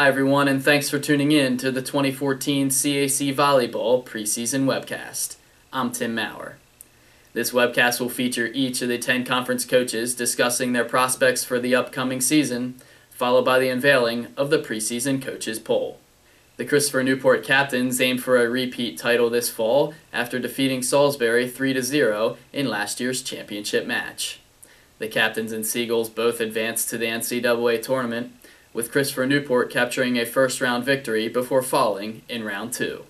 Hi everyone, and thanks for tuning in to the 2014 CAC Volleyball Preseason Webcast. I'm Tim Maurer. This webcast will feature each of the 10 conference coaches discussing their prospects for the upcoming season, followed by the unveiling of the Preseason Coaches Poll. The Christopher Newport Captains aim for a repeat title this fall after defeating Salisbury 3-0 in last year's championship match. The Captains and Seagulls both advanced to the NCAA tournament, with Christopher Newport capturing a first-round victory before falling in Round 2.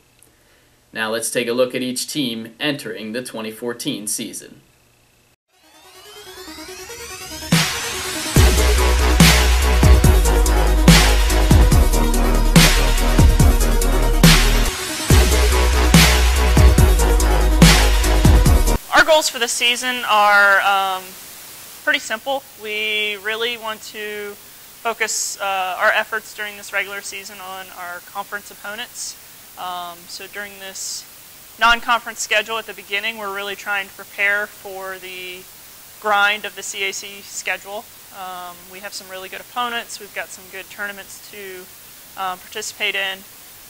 Now let's take a look at each team entering the 2014 season. Our goals for the season are pretty simple. We really want to focus our efforts during this regular season on our conference opponents. So during this non-conference schedule at the beginning, we're really trying to prepare for the grind of the CAC schedule. We have some really good opponents. We've got some good tournaments to participate in.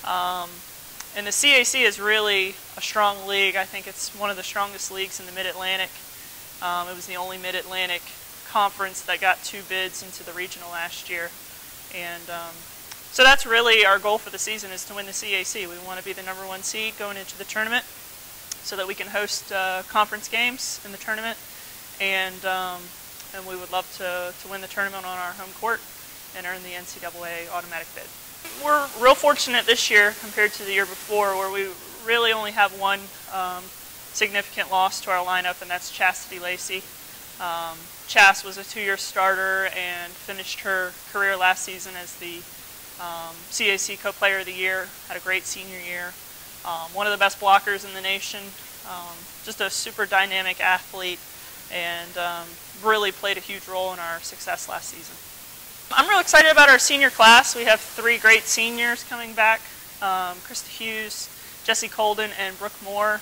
And the CAC is really a strong league. I think it's one of the strongest leagues in the Mid-Atlantic. It was the only Mid-Atlantic conference that got 2 bids into the regional last year. And so that's really our goal for the season, is to win the CAC. We want to be the #1 seed going into the tournament so that we can host conference games in the tournament. And we would love to win the tournament on our home court and earn the NCAA automatic bid. We're real fortunate this year compared to the year before, where we really only have one significant loss to our lineup, and that's Chastity Lacey. Chas was a 2-year starter and finished her career last season as the CAC Co-Player of the Year, had a great senior year. One of the best blockers in the nation, just a super dynamic athlete, and really played a huge role in our success last season. I'm real excited about our senior class. We have 3 great seniors coming back, Krista Hughes, Jessie Colden, and Brooke Moore.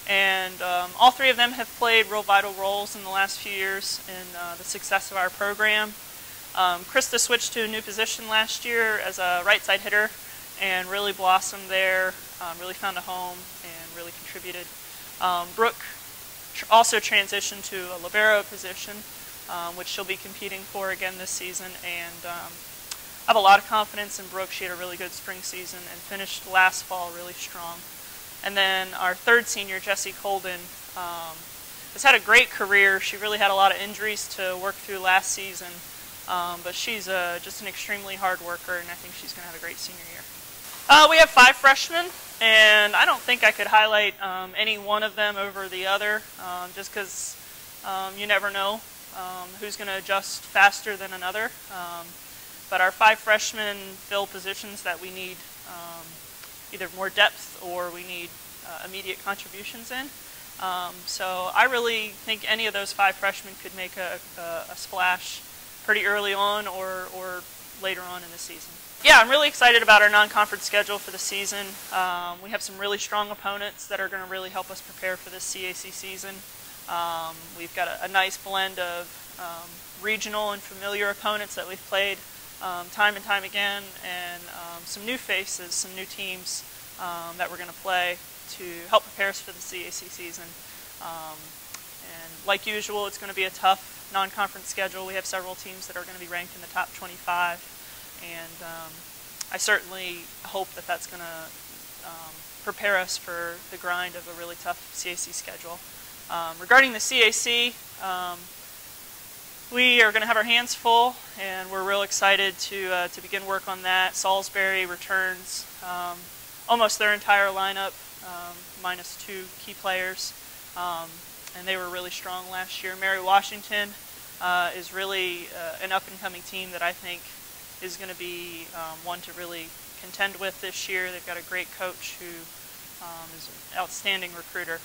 And all 3 of them have played real vital roles in the last few years in the success of our program. Krista switched to a new position last year as a right side hitter and really blossomed there, really found a home and really contributed. Brooke also transitioned to a libero position, which she'll be competing for again this season. And I have a lot of confidence in Brooke. She had a really good spring season and finished last fall really strong. And then our 3rd senior, Jessie Colden, has had a great career. She really had a lot of injuries to work through last season, but she's just an extremely hard worker, and I think she's going to have a great senior year. We have 5 freshmen, and I don't think I could highlight any one of them over the other, just because you never know who's going to adjust faster than another. But our 5 freshmen fill positions that we need either more depth or we need immediate contributions in. So I really think any of those 5 freshmen could make a splash pretty early on or later on in the season. Yeah, I'm really excited about our non-conference schedule for the season. We have some really strong opponents that are going to really help us prepare for this CAC season. We've got a nice blend of regional and familiar opponents that we've played time and time again, and some new faces, some new teams that we're going to play to help prepare us for the CAC season. And like usual, it's going to be a tough non-conference schedule. We have several teams that are going to be ranked in the top 25, and I certainly hope that that's going to prepare us for the grind of a really tough CAC schedule. Regarding the CAC, we are going to have our hands full, and we're real excited to begin work on that. Salisbury returns almost their entire lineup, minus 2 key players, and they were really strong last year. Mary Washington is really an up-and-coming team that I think is going to be one to really contend with this year. They've got a great coach who is an outstanding recruiter.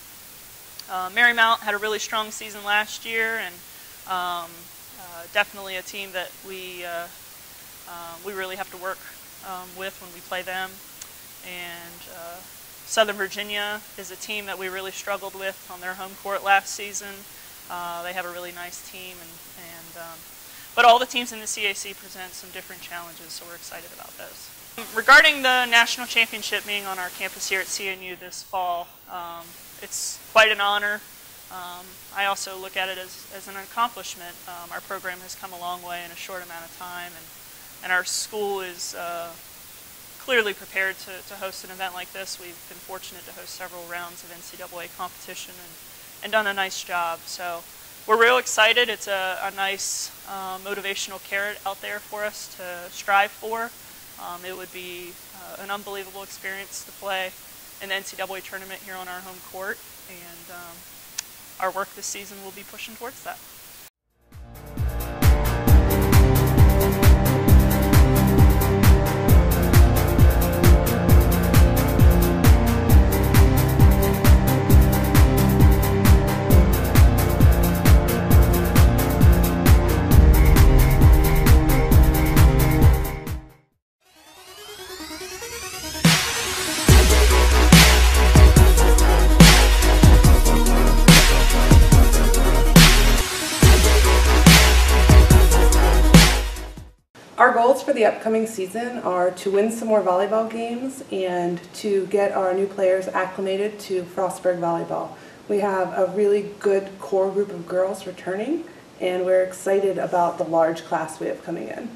Marymount had a really strong season last year, and definitely a team that we really have to work with when we play them. And Southern Virginia is a team that we really struggled with on their home court last season. They have a really nice team, but all the teams in the CAC present some different challenges, so we're excited about those. Regarding the national championship being on our campus here at CNU this fall, it's quite an honor. I also look at it as an accomplishment. Our program has come a long way in a short amount of time, and our school is clearly prepared to host an event like this. We've been fortunate to host several rounds of NCAA competition and done a nice job. So we're real excited. It's a nice motivational carrot out there for us to strive for. It would be an unbelievable experience to play in the NCAA tournament here on our home court, and our work this season will be pushing towards that. Our goals for the upcoming season are to win some more volleyball games and to get our new players acclimated to Frostburg volleyball. We have a really good core group of girls returning, and we're excited about the large class we have coming in.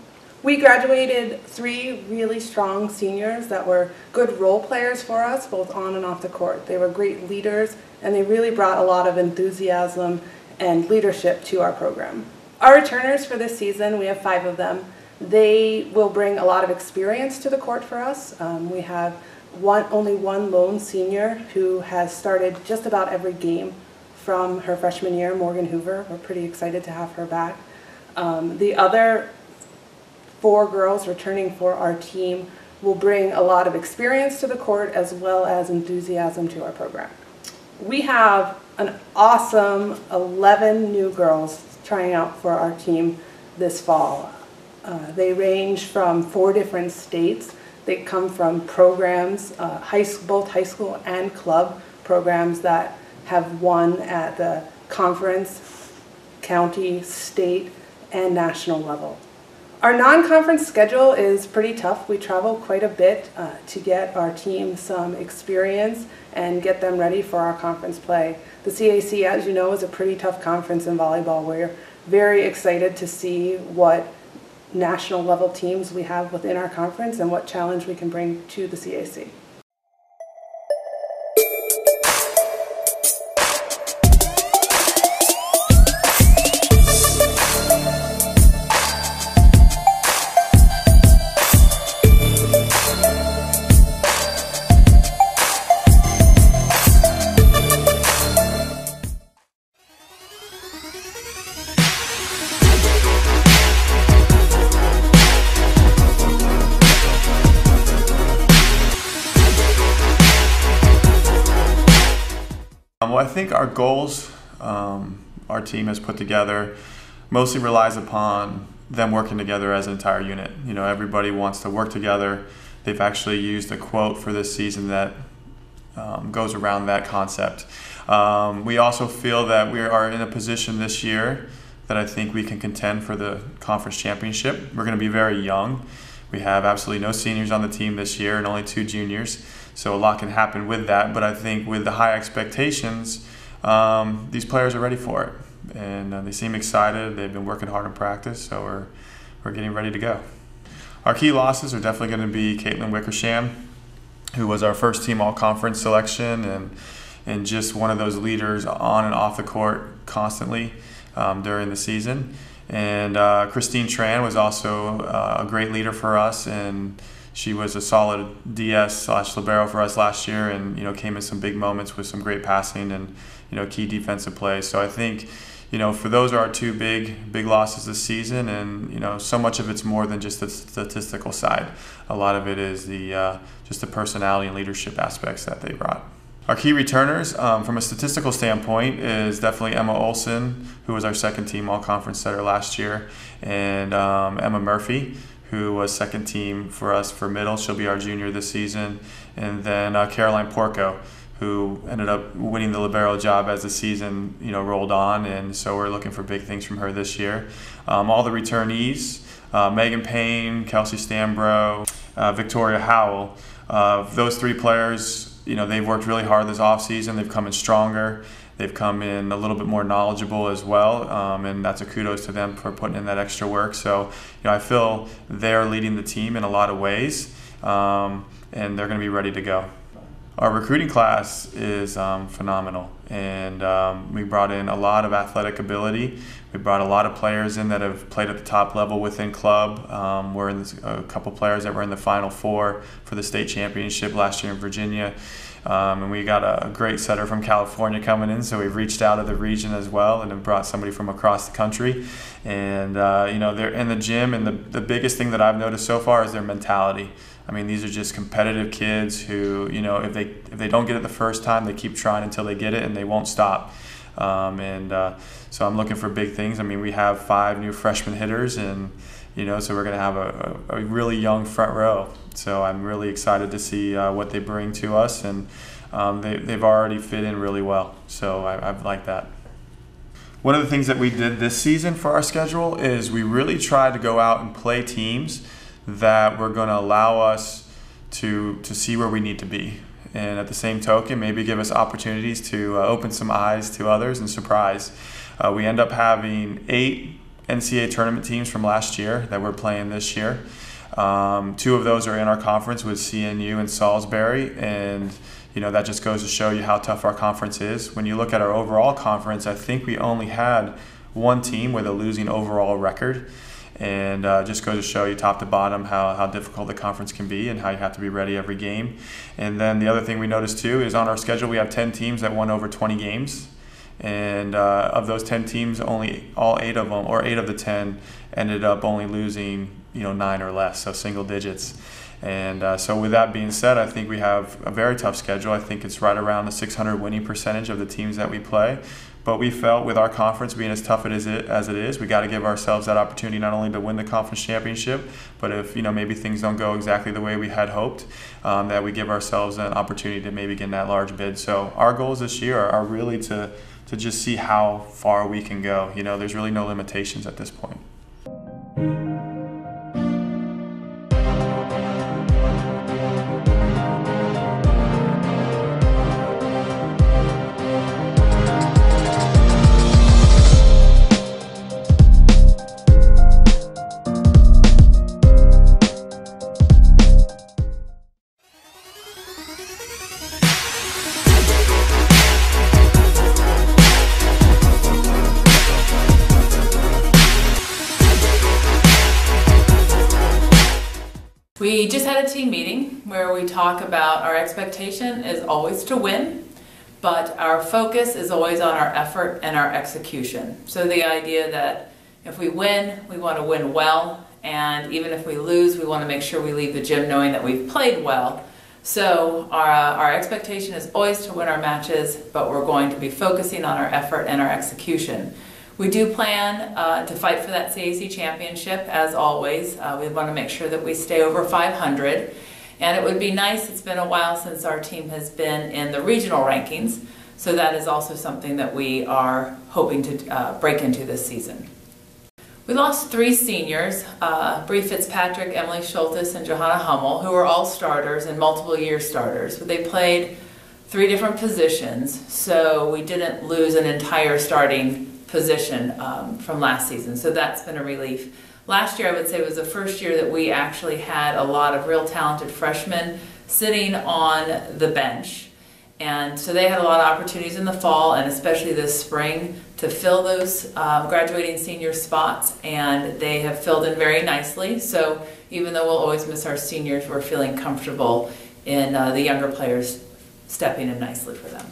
We graduated 3 really strong seniors that were good role players for us, both on and off the court. They were great leaders, and they really brought a lot of enthusiasm and leadership to our program. Our returners for this season, we have 5 of them. They will bring a lot of experience to the court for us. We have only one lone senior who has started just about every game from her freshman year, Morgan Hoover. We're pretty excited to have her back. The other 4 girls returning for our team will bring a lot of experience to the court as well as enthusiasm to our program. We have an awesome 11 new girls trying out for our team this fall. They range from 4 different states. They come from programs, both high school and club programs that have won at the conference, county, state, and national level. Our non-conference schedule is pretty tough. We travel quite a bit to get our team some experience and get them ready for our conference play. The CAC, as you know, is a pretty tough conference in volleyball. We're very excited to see what national level teams we have within our conference and what challenge we can bring to the CAC. Well, I think our goals our team has put together mostly relies upon them working together as an entire unit. You know, everybody wants to work together. They've actually used a quote for this season that goes around that concept. We also feel that we are in a position this year that I think we can contend for the conference championship. We're going to be very young. We have absolutely no seniors on the team this year and only 2 juniors. So a lot can happen with that, but I think with the high expectations, these players are ready for it. And they seem excited. They've been working hard in practice, so we're getting ready to go. Our key losses are definitely going to be Caitlin Wickersham, who was our first team all-conference selection and just one of those leaders on and off the court constantly during the season. And Christine Tran was also a great leader for us, and she was a solid DS/libero for us last year, and came in some big moments with some great passing and key defensive plays. So I think for those are our 2 big losses this season, and so much of it's more than just the statistical side. A lot of it is just the personality and leadership aspects that they brought. Our key returners, from a statistical standpoint, is definitely Emma Olson, who was our second team all-conference setter last year, and Emma Murphy, who was second team for us for middle. She'll be our junior this season. And then Caroline Porco, who ended up winning the libero job as the season rolled on, and so we're looking for big things from her this year. All the returnees, Megan Payne, Kelsey Stambro, Victoria Howell. Those three players, they've worked really hard this offseason. They've come in stronger. They've come in a little bit more knowledgeable as well, and that's a kudos to them for putting in that extra work. So, I feel they're leading the team in a lot of ways, and they're going to be ready to go. Our recruiting class is phenomenal, and we brought in a lot of athletic ability. We brought a lot of players in that have played at the top level within club. We're in a couple players that were in the Final Four for the state championship last year in Virginia. And we got a great setter from California coming in, so we've reached out of the region as well and have brought somebody from across the country. And they're in the gym, and the biggest thing that I've noticed so far is their mentality. I mean, these are just competitive kids who, if they don't get it the first time, they keep trying until they get it, and they won't stop. So I'm looking for big things. I mean, we have 5 new freshman hitters, and so we're going to have a really young front row. So I'm really excited to see what they bring to us, and they've already fit in really well. So I like that. One of the things that we did this season for our schedule is we really tried to go out and play teams that were going to allow us to see where we need to be. And at the same token, maybe give us opportunities to open some eyes to others and surprise. We end up having 8 NCAA tournament teams from last year that we're playing this year. 2 of those are in our conference with CNU and Salisbury, and that just goes to show you how tough our conference is. When you look at our overall conference, I think we only had 1 team with a losing overall record, and just goes to show you top to bottom how difficult the conference can be and how you have to be ready every game. And then the other thing we noticed too is on our schedule we have 10 teams that won over 20 games. And of those 10 teams, only 8 of them, or 8 of the 10, ended up only losing 9 or less, so single digits. And so with that being said, I think we have a very tough schedule. I think it's right around the 600 winning percentage of the teams that we play. But we felt with our conference being as tough as it is, we got to give ourselves that opportunity not only to win the conference championship, but if maybe things don't go exactly the way we had hoped, that we give ourselves an opportunity to maybe get in that large bid. So our goals this year are really to just see how far we can go. There's really no limitations at this point. We just had a team meeting where we talk about our expectation is always to win, but our focus is always on our effort and our execution. So the idea that if we win, we want to win well, and even if we lose, we want to make sure we leave the gym knowing that we've played well. So our expectation is always to win our matches, but we're going to be focusing on our effort and our execution. We do plan to fight for that CAC championship, as always. We want to make sure that we stay over 500. And it would be nice, it's been a while since our team has been in the regional rankings, so that is also something that we are hoping to break into this season. We lost 3 seniors, Bree Fitzpatrick, Emily Schultes, and Johanna Hummel, who were all starters and multiple year starters. But they played 3 different positions, so we didn't lose an entire starting position from last season, so that's been a relief. Last year I would say was the first year that we actually had a lot of real talented freshmen sitting on the bench, and so they had a lot of opportunities in the fall and especially this spring to fill those graduating senior spots, and they have filled in very nicely. So even though we'll always miss our seniors, we're feeling comfortable in the younger players stepping in nicely for them.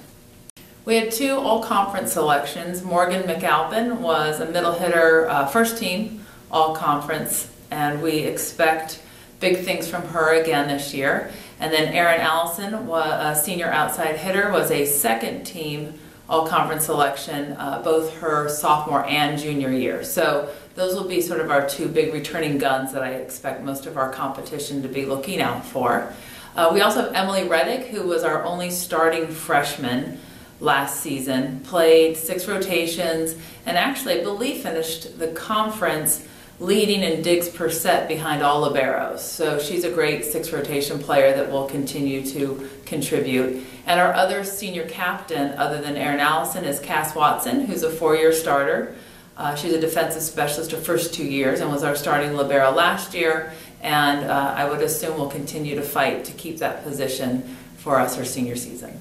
We had 2 all-conference selections. Morgan McAlpin was a middle hitter, first team all-conference, and we expect big things from her again this year. And then Erin Allison, a senior outside hitter, was a second team all-conference selection, both her sophomore and junior year. So those will be sort of our 2 big returning guns that I expect most of our competition to be looking out for. We also have Emily Reddick, who was our only starting freshman last season, played 6 rotations, and actually I believe finished the conference leading in digs per set behind all liberos. So she's a great 6 rotation player that will continue to contribute. And our other senior captain, other than Erin Allison, is Cass Watson, who's a 4-year starter. She's a defensive specialist her first 2 years and was our starting libero last year. And I would assume will continue to fight to keep that position for us her senior season.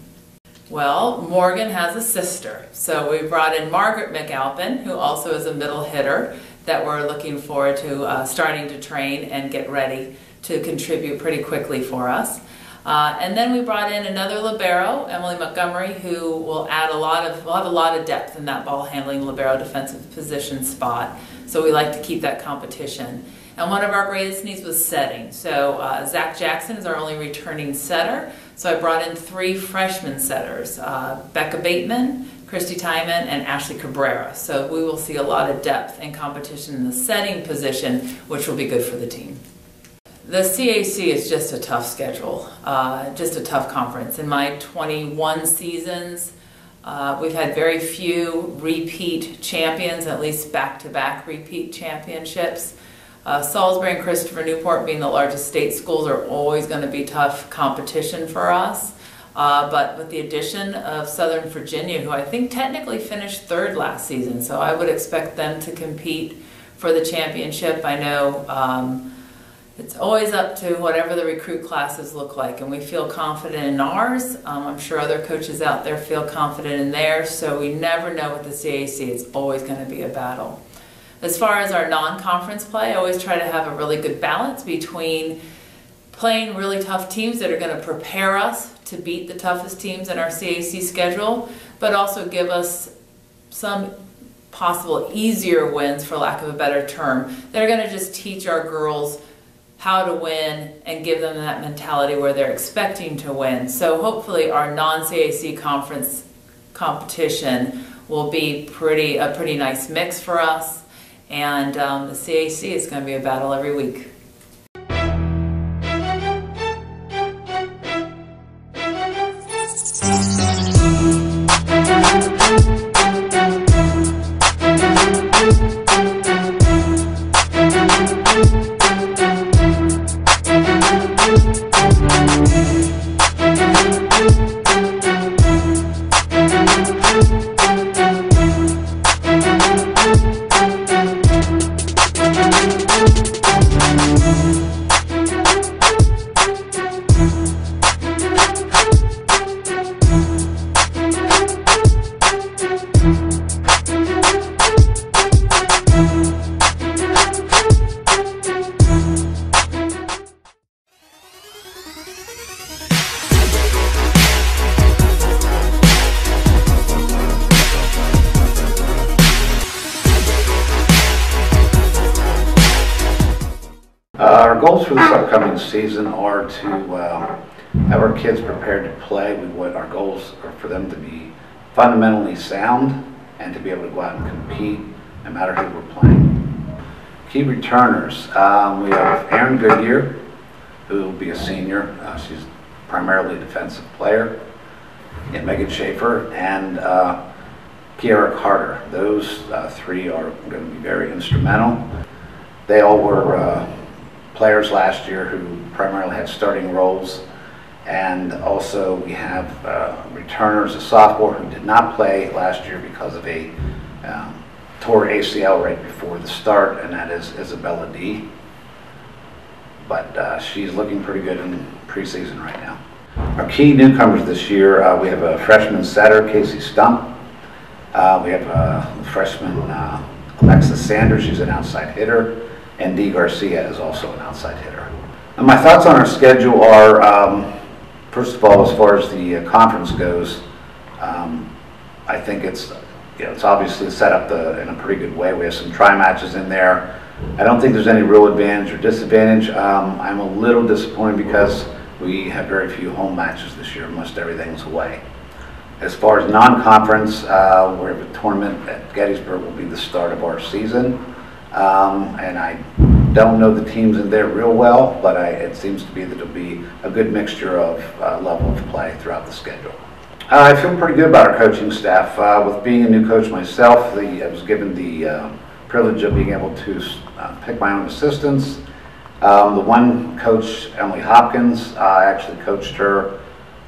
Well, Morgan has a sister. So we brought in Margaret McAlpin, who also is a middle hitter, that we're looking forward to starting to train and get ready to contribute pretty quickly for us. And then we brought in another libero, Emily Montgomery, who will add a lot of depth in that ball handling libero defensive position spot. So we like to keep that competition. And one of our greatest needs was setting. So Zach Jackson is our only returning setter. So I brought in 3 freshman setters, Becca Bateman, Christy Tyman, and Ashley Cabrera. So we will see a lot of depth and competition in the setting position, which will be good for the team. The CAC is just a tough schedule, just a tough conference. In my 21 seasons, we've had very few repeat champions, at least back-to-back repeat championships. Salisbury and Christopher Newport, being the largest state schools, are always going to be tough competition for us. But with the addition of Southern Virginia, who I think technically finished 3rd last season, so I would expect them to compete for the championship. I know it's always up to whatever the recruit classes look like, and we feel confident in ours. I'm sure other coaches out there feel confident in theirs, so we never know with the CAC. It's always going to be a battle. As far as our non-conference play, I always try to have a really good balance between playing really tough teams that are going to prepare us to beat the toughest teams in our CAC schedule, but also give us some possible easier wins, for lack of a better term, that are going to just teach our girls how to win and give them that mentality where they're expecting to win. So hopefully our non-CAC conference competition will be a pretty nice mix for us, and the CAC is going to be a battle every week. Our goals for this upcoming season are to have our kids prepared to play. Our goals are for them to be fundamentally sound and to be able to go out and compete no matter who we're playing. Key returners, we have Erin Goodyear, who will be a senior. She's primarily a defensive player. And Megan Schaefer and Kiara Carter. Those 3 are going to be very instrumental. They all were players last year who primarily had starting roles, and also we have returners, a sophomore who did not play last year because of a tore ACL right before the start, and that is Isabella D. But she's looking pretty good in preseason right now. Our key newcomers this year, we have a freshman setter, Casey Stump. We have a freshman, Alexis Sanders, she's an outside hitter. And Dee Garcia is also an outside hitter. And my thoughts on our schedule are, first of all, as far as the conference goes, I think it's obviously set up in a pretty good way. We have some tri-matches in there. I don't think there's any real advantage or disadvantage. I'm a little disappointed because we have very few home matches this year. Most everything's away. As far as non-conference, we have a tournament at Gettysburg will be the start of our season. And I don't know the teams in there real well, but it seems to be that it'll be a good mixture of level of play throughout the schedule. I feel pretty good about our coaching staff. With being a new coach myself, I was given the privilege of being able to pick my own assistants. The one coach, Emily Hopkins, I actually coached her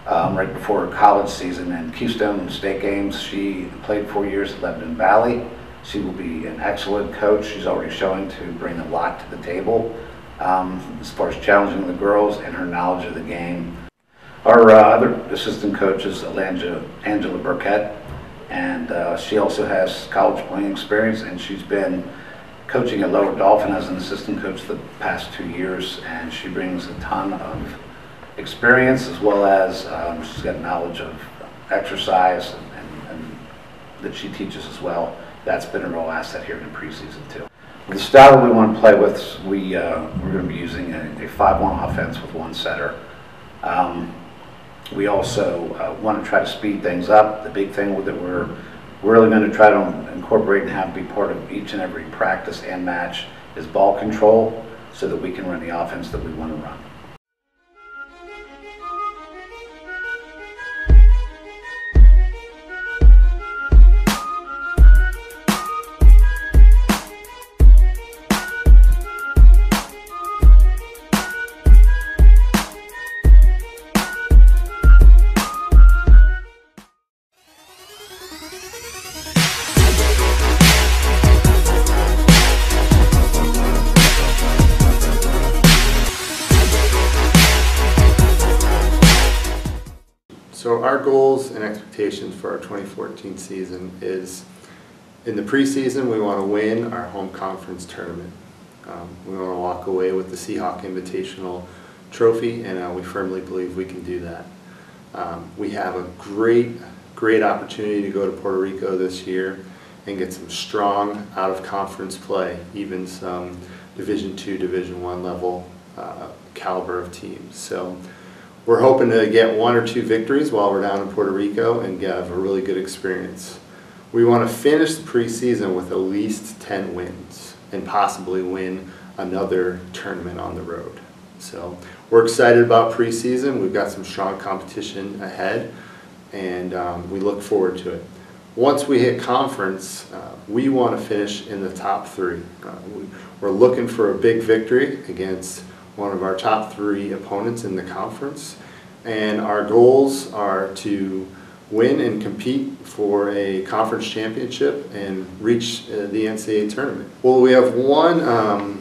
right before her college season in Keystone State Games. She played 4 years at Lebanon Valley. She will be an excellent coach. She's already showing to bring a lot to the table as far as challenging the girls and her knowledge of the game. Our other assistant coach is Angela Burkett, and she also has college playing experience, and she's been coaching at Lower Dolphin as an assistant coach the past 2 years, and she brings a ton of experience, as well as she's got knowledge of exercise and that she teaches as well. That's been a real asset here in the preseason too. The style that we want to play with, we're going to be using a 5-1 offense with one setter. We also want to try to speed things up. The big thing that we're really going to try to incorporate and have be part of each and every practice and match is ball control, so that we can run the offense that we want to run. So our goals and expectations for our 2014 season is, in the preseason, we want to win our home conference tournament. We want to walk away with the Seahawk Invitational trophy, and we firmly believe we can do that. We have a great opportunity to go to Puerto Rico this year and get some strong out-of-conference play, even some Division II, Division I level caliber of teams. So we're hoping to get 1 or 2 victories while we're down in Puerto Rico and have a really good experience. We want to finish the preseason with at least 10 wins and possibly win another tournament on the road. So we're excited about preseason. We've got some strong competition ahead, and we look forward to it. Once we hit conference, we want to finish in the top 3. We're looking for a big victory against one of our top 3 opponents in the conference, and our goals are to win and compete for a conference championship and reach the NCAA tournament. Well, we have one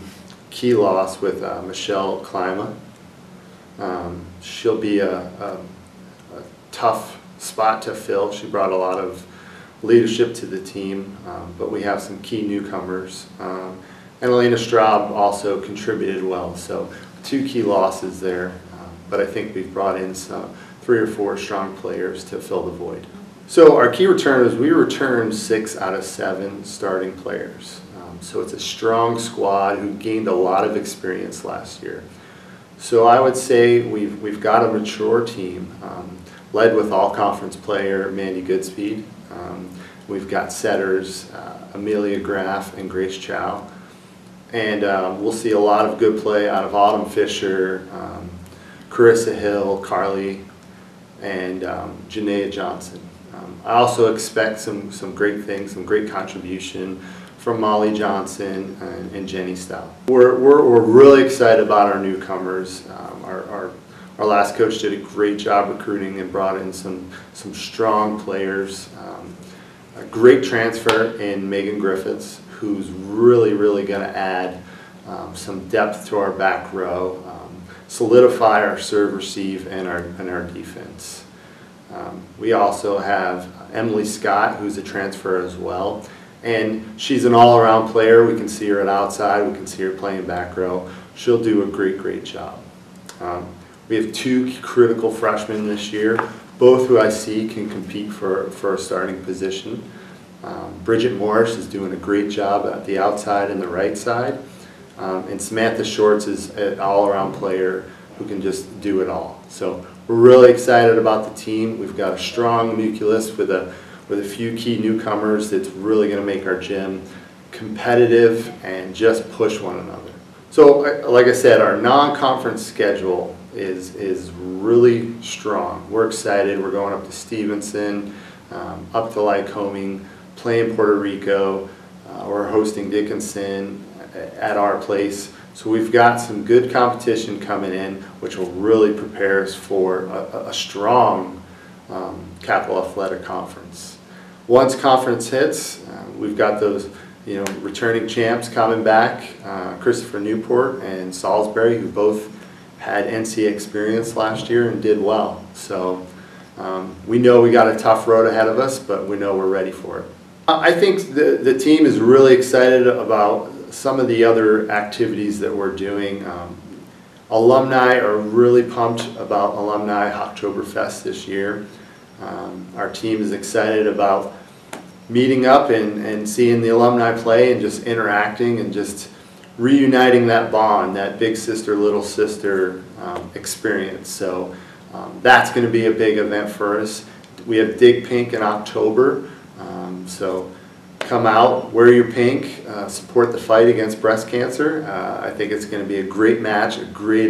key loss with Michelle Klima. She'll be a tough spot to fill. She brought a lot of leadership to the team, but we have some key newcomers. And Elena Straub also contributed well, so 2 key losses there, but I think we've brought in some 3 or 4 strong players to fill the void. So our key returners, we returned 6 out of 7 starting players. So it's a strong squad who gained a lot of experience last year. So I would say we've got a mature team, led with all-conference player Mandy Goodspeed. We've got setters Amelia Graff and Grace Chow. And we'll see a lot of good play out of Autumn Fisher, Carissa Hill, Carly, and Janaea Johnson. I also expect some great things, some great contribution from Molly Johnson and Jenny Stout. We're really excited about our newcomers. Our last coach did a great job recruiting and brought in some strong players. A great transfer in Megan Griffiths, who's really going to add some depth to our back row, solidify our serve receive and our defense. We also have Emily Scott, who's a transfer as well, and she's an all-around player. We can see her at outside, we can see her playing back row. She'll do a great job. We have 2 critical freshmen this year, both who I see can compete for a starting position. Bridget Morris is doing a great job at the outside and the right side. And Samantha Shorts is an all-around player who can just do it all. So we're really excited about the team. We've got a strong nucleus with a few key newcomers that's really going to make our gym competitive and just push one another. So like I said, our non-conference schedule is really strong. We're excited. We're going up to Stevenson, up to Lycoming, playing Puerto Rico. We're hosting Dickinson at our place. So we've got some good competition coming in, which will really prepare us for a strong Capital Athletic Conference. Once conference hits, we've got those returning champs coming back, Christopher Newport and Salisbury, who both had NCAA experience last year and did well. So we know we got a tough road ahead of us, but we know we're ready for it. I think the team is really excited about some of the other activities that we're doing. Alumni are really pumped about Alumni Oktoberfest this year. Our team is excited about meeting up and seeing the alumni play and just interacting and just reuniting that bond, that big sister, little sister experience. So that's going to be a big event for us. We have Dig Pink in October, so come out, wear your pink, support the fight against breast cancer. I think it's going to be a great match, a great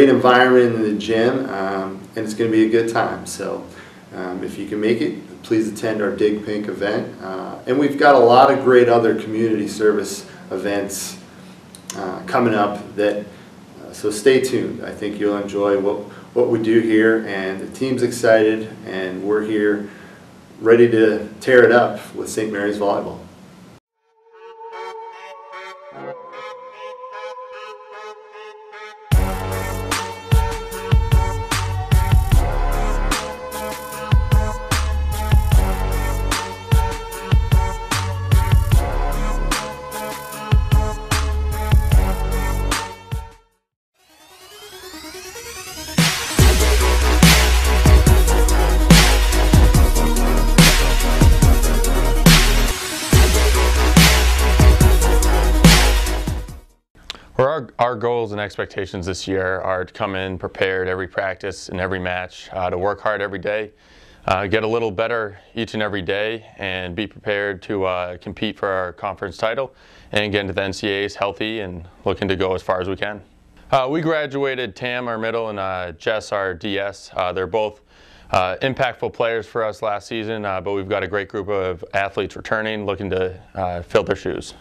environment in the gym, and it's going to be a good time. So if you can make it, please attend our Dig Pink event. And we've got a lot of great other community service events coming up so stay tuned. I think you'll enjoy what we do here, and the team's excited, and we're here ready to tear it up with St. Mary's Volleyball. Our goals and expectations this year are to come in prepared every practice and every match, to work hard every day, get a little better each and every day, and be prepared to compete for our conference title and get into the NCAAs healthy and looking to go as far as we can. We graduated Tam, our middle, and Jess, our DS. They're both impactful players for us last season, but we've got a great group of athletes returning, looking to fill their shoes.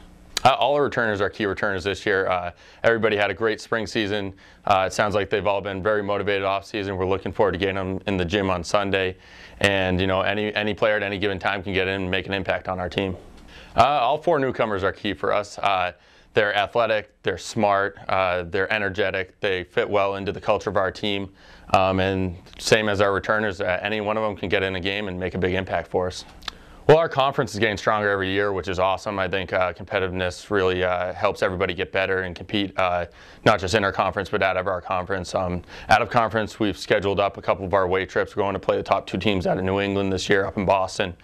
All our returners are key returners this year. Everybody had a great spring season. It sounds like they've all been very motivated off season. We're looking forward to getting them in the gym on Sunday. And any player at any given time can get in and make an impact on our team. All four newcomers are key for us. They're athletic, they're smart, they're energetic, they fit well into the culture of our team. And same as our returners, any one of them can get in a game and make a big impact for us. Well, our conference is getting stronger every year, which is awesome. I think competitiveness really helps everybody get better and compete, not just in our conference, but out of our conference. Out of conference, we've scheduled up a couple of our away trips. We're going to play the top two teams out of New England this year up in Boston.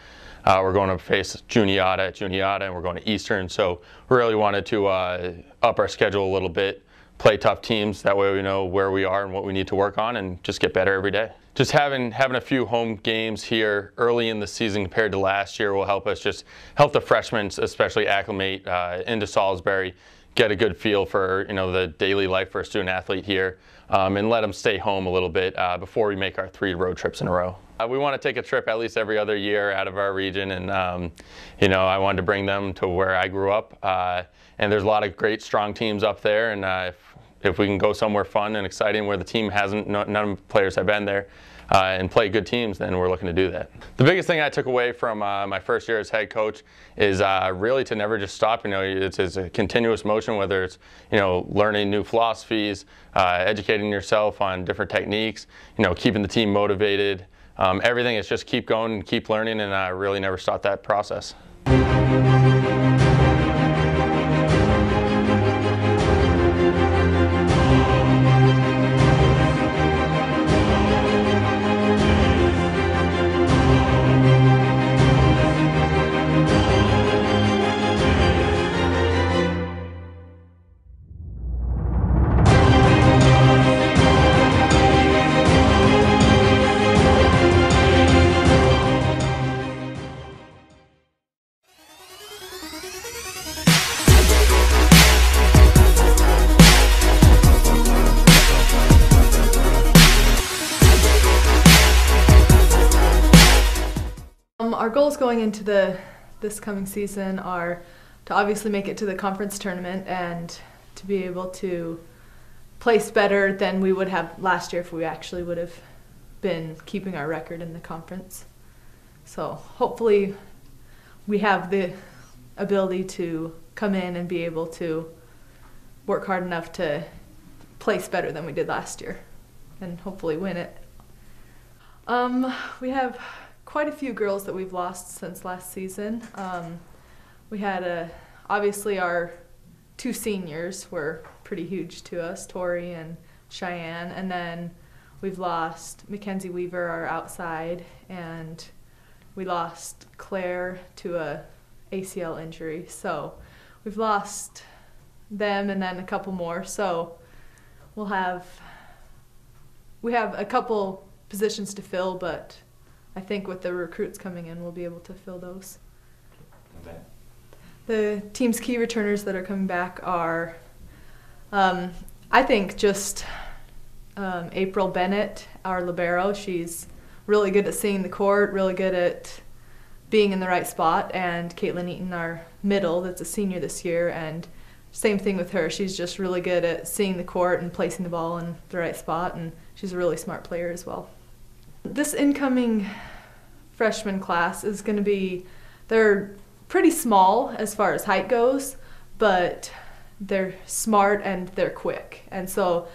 We're going to face Juniata at Juniata, and we're going to Eastern. So we really wanted to up our schedule a little bit, play tough teams. That way we know where we are and what we need to work on and just get better every day. Just having a few home games here early in the season compared to last year will help us help the freshmen especially acclimate into Salisbury, get a good feel for the daily life for a student athlete here, and let them stay home a little bit before we make our 3 road trips in a row. We want to take a trip at least every other year out of our region, and I wanted to bring them to where I grew up. And there's a lot of great strong teams up there, and if we can go somewhere fun and exciting where the team none of the players have been there, and play good teams, then we're looking to do that. The biggest thing I took away from my first year as head coach is really to never just stop. It's a continuous motion, whether it's learning new philosophies, educating yourself on different techniques, keeping the team motivated. Everything is just keep going and keep learning, and really never stop that process. Our goals going into the this coming season are to obviously make it to the conference tournament and to be able to place better than we would have last year if we actually would have been keeping our record in the conference. So hopefully we have the ability to come in and be able to work hard enough to place better than we did last year and hopefully win it. We have quite a few girls that we've lost since last season. We had obviously our 2 seniors were pretty huge to us, Tori and Cheyenne, and then we've lost Mackenzie Weaver, our outside, and we lost Claire to a ACL injury. So we've lost them and then a couple more. So we have a couple positions to fill, but I think with the recruits coming in, we'll be able to fill those. Okay. The team's key returners that are coming back are, I think, just April Bennett, our libero. She's really good at seeing the court, really good at being in the right spot, and Caitlin Eaton, our middle, that's a senior this year, and same thing with her. She's just really good at seeing the court and placing the ball in the right spot, and she's a really smart player as well. This incoming freshman class is going to be, they're pretty small as far as height goes, but they're smart and they're quick. And so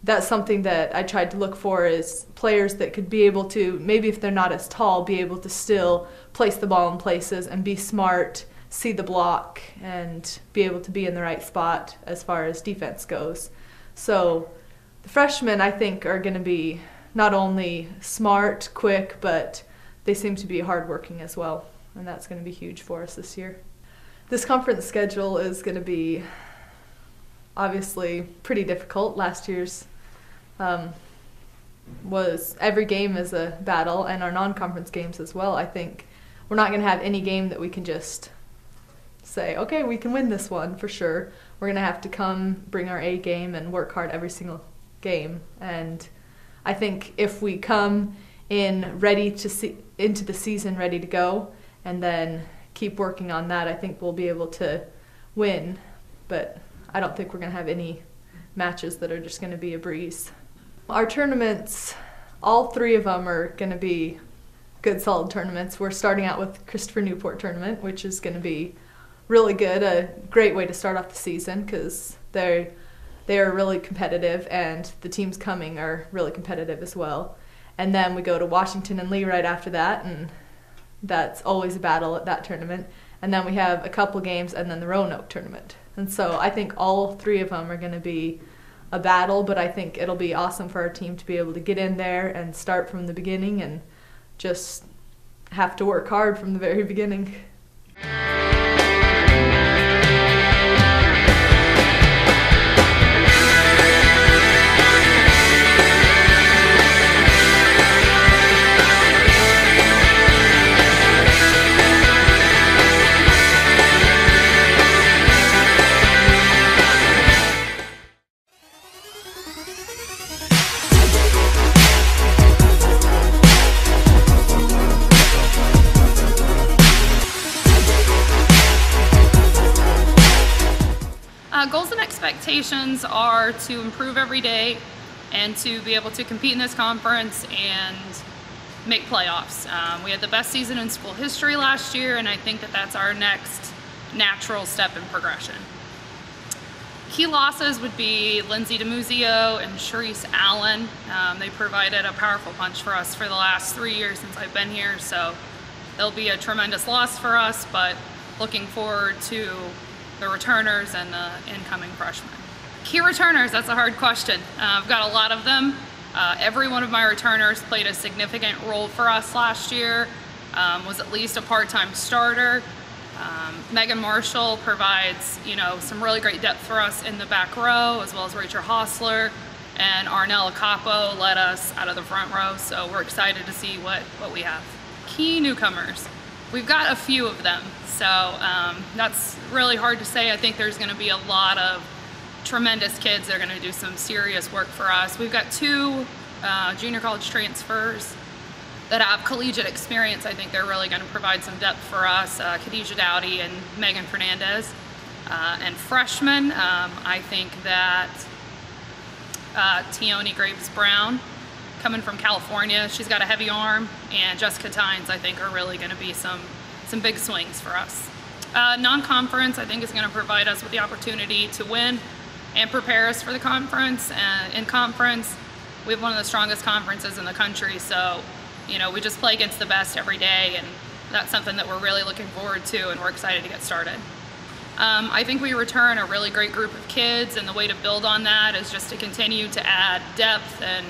that's something that I tried to look for, is players that could be able to, maybe if they're not as tall, be able to still place the ball in places and be smart, see the block, and be able to be in the right spot as far as defense goes. So the freshmen, I think, are going to be not only smart, quick, but they seem to be hardworking as well, and that's going to be huge for us this year. This conference schedule is going to be obviously pretty difficult. Last year's was every game is a battle, and our non-conference games as well. I think we're not going to have any game that we can just say, okay, we can win this one for sure. We're going to have to come, bring our A game, and work hard every single game. And I think if we come in ready to into the season ready to go, and then keep working on that, I think we'll be able to win. But I don't think we're going to have any matches that are just going to be a breeze. Our tournaments, all 3 of them are going to be good, solid tournaments. We're starting out with Christopher Newport tournament, which is going to be really good, a great way to start off the season because they are really competitive, and the teams coming are really competitive as well. And then we go to Washington and Lee right after that, and that's always a battle at that tournament. And then we have a couple games and then the Roanoke tournament. And so I think all 3 of them are going to be a battle, but I think it'll be awesome for our team to be able to get in there and start from the beginning and just have to work hard from the very beginning. Goals and expectations are to improve every day and to be able to compete in this conference and make playoffs. We had the best season in school history last year, and I think that that's our next natural step in progression. Key losses would be Lindsay DeMuzio and Sharice Allen. They provided a powerful punch for us for the last 3 years since I've been here, so they'll be a tremendous loss for us, but looking forward to the returners and the incoming freshmen. Key returners, that's a hard question. I've got a lot of them. Every one of my returners played a significant role for us last year, was at least a part-time starter. Megan Marshall provides, some really great depth for us in the back row, as well as Rachel Hostler, and Arnella Capo led us out of the front row, so we're excited to see what we have. Key newcomers, we've got a few of them. So that's really hard to say. I think there's going to be a lot of tremendous kids that are going to do some serious work for us. We've got 2 junior college transfers that have collegiate experience. I think they're really going to provide some depth for us, Khadijah Dowdy and Megan Fernandez. And freshmen, I think that Tione Graves-Brown, coming from California, she's got a heavy arm, and Jessica Tynes, I think, are really going to be some big swings for us. Non-conference, I think, is going to provide us with the opportunity to win and prepare us for the conference. In conference, we have one of the strongest conferences in the country, so you know, we just play against the best every day, and that's something that we're really looking forward to, and we're excited to get started. I think we return a really great group of kids, and the way to build on that is just to continue to add depth and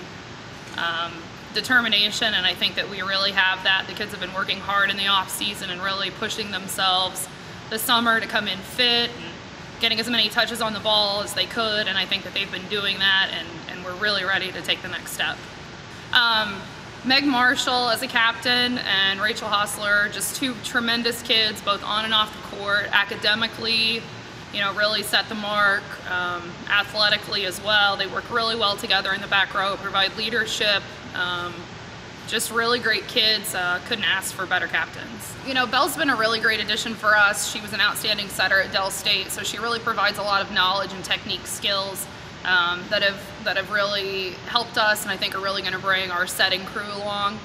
determination, and I think that we really have that. The kids have been working hard in the off season and really pushing themselves this summer to come in fit and getting as many touches on the ball as they could, and I think that they've been doing that, and we're really ready to take the next step. Meg Marshall as a captain and Rachel Hostler, just two tremendous kids, both on and off the court. Academically, you know, really set the mark. Athletically as well, they work really well together in the back row, provide leadership. Just really great kids. Couldn't ask for better captains. You know, Belle's been a really great addition for us. She was an outstanding setter at Del State, so she really provides a lot of knowledge and technique skills that have really helped us, and I think are really going to bring our setting crew along.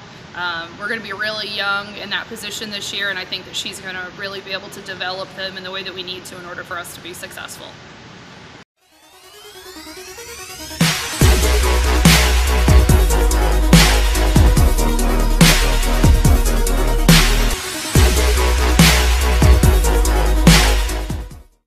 We're going to be really young in that position this year, and I think that she's going to really be able to develop them in the way that we need to in order for us to be successful.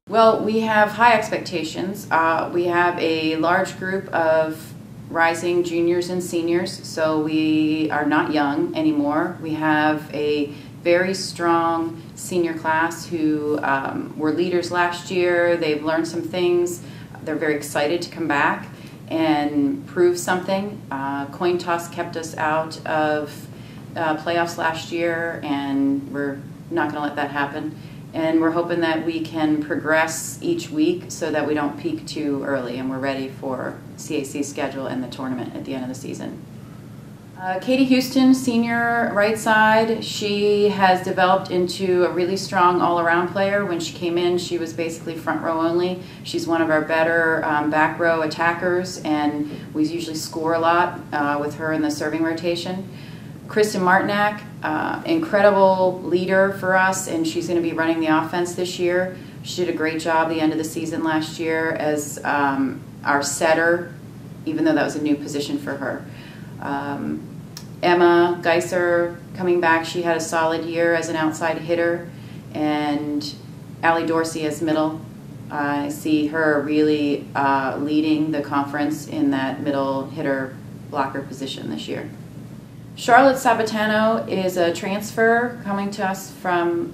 Well, we have high expectations. We have a large group of rising juniors and seniors, so we are not young anymore. We have a very strong senior class who were leaders last year. They've learned some things. They're very excited to come back and prove something. Coin toss kept us out of playoffs last year, and we're not going to let that happen. And we're hoping that we can progress each week so that we don't peak too early, and we're ready for CAC schedule and the tournament at the end of the season. Katie Houston, senior right side, she has developed into a really strong all-around player. When she came in, she was basically front row only. She's one of our better back row attackers, and we usually score a lot with her in the serving rotation. Kristen Martinak, incredible leader for us, and she's going to be running the offense this year. She did a great job the end of the season last year as our setter, even though that was a new position for her. Emma Geiser coming back, she had a solid year as an outside hitter, and Allie Dorsey as middle. I see her really leading the conference in that middle hitter blocker position this year. Charlotte Sabatano is a transfer coming to us from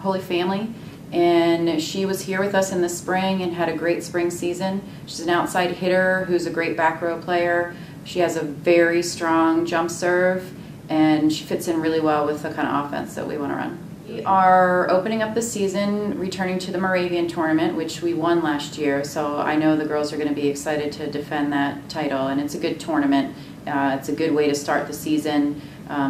Holy Family, and she was here with us in the spring and had a great spring season. She's an outside hitter who's a great back row player. She has a very strong jump serve, and she fits in really well with the kind of offense that we want to run. We are opening up the season, returning to the Moravian tournament, which we won last year, so I know the girls are going to be excited to defend that title, and it's a good tournament. It's a good way to start the season,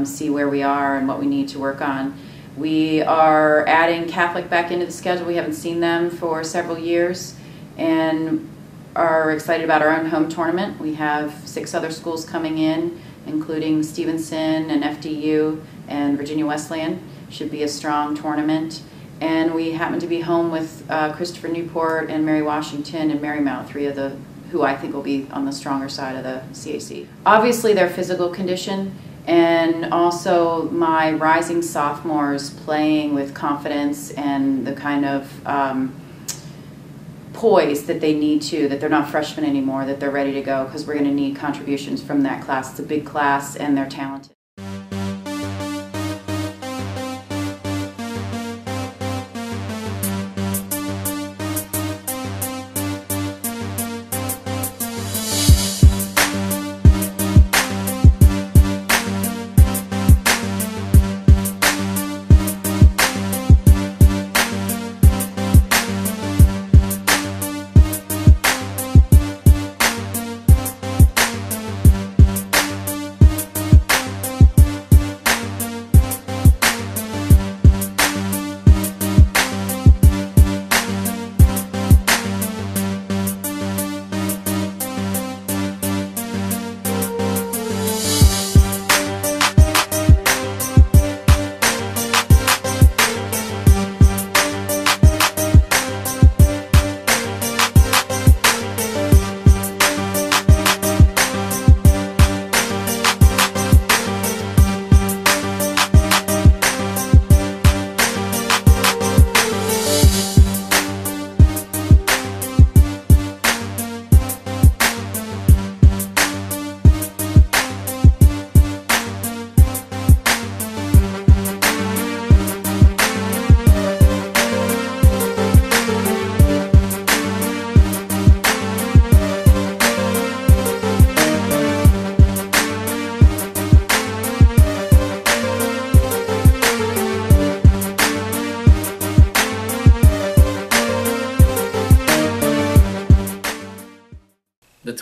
see where we are and what we need to work on. We are adding Catholic back into the schedule. We haven't seen them for several years, and are excited about our own home tournament. We have 6 other schools coming in, including Stevenson and FDU and Virginia Wesleyan. Should be a strong tournament. And we happen to be home with Christopher Newport and Mary Washington and Marymount, 3 of the who I think will be on the stronger side of the CAC. Obviously their physical condition, and also my rising sophomores playing with confidence and the kind of poise that they need to, that they're not freshmen anymore, that they're ready to go, because we're going to need contributions from that class. It's a big class and they're talented.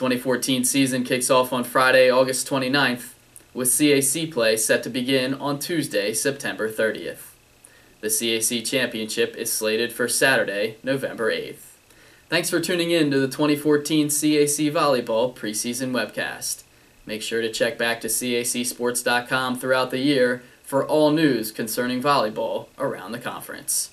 2014 season kicks off on Friday, August 29th, with CAC play set to begin on Tuesday, September 30th. The CAC Championship is slated for Saturday, November 8th. Thanks for tuning in to the 2014 CAC Volleyball Preseason Webcast. Make sure to check back to cacsports.com throughout the year for all news concerning volleyball around the conference.